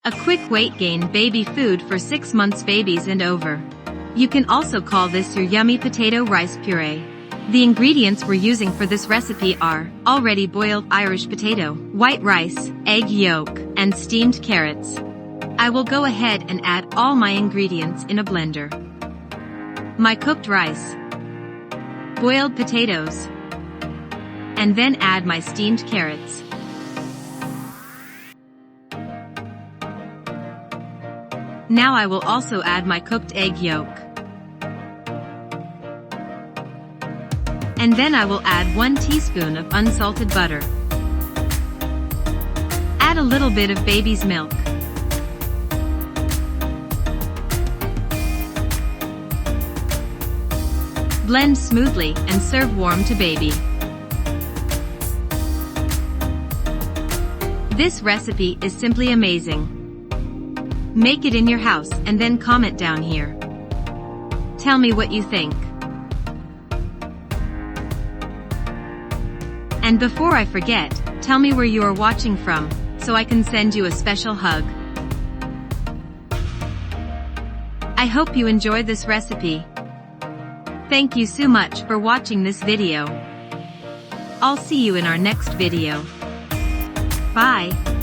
A quick weight gain baby food for 6 months babies and over. You can also call this your yummy potato rice puree. The ingredients we're using for this recipe are already boiled Irish potato, white rice, egg yolk, and steamed carrots. I will go ahead and add all my ingredients in a blender. My cooked rice, boiled potatoes, and then add my steamed carrots. Now I will also add my cooked egg yolk. And then I will add 1 teaspoon of unsalted butter. Add a little bit of baby's milk. Blend smoothly and serve warm to baby. This recipe is simply amazing. Make it in your house and then comment down here. Tell me what you think. And before I forget, tell me where you are watching from, so I can send you a special hug. I hope you enjoy this recipe. Thank you so much for watching this video. I'll see you in our next video. Bye.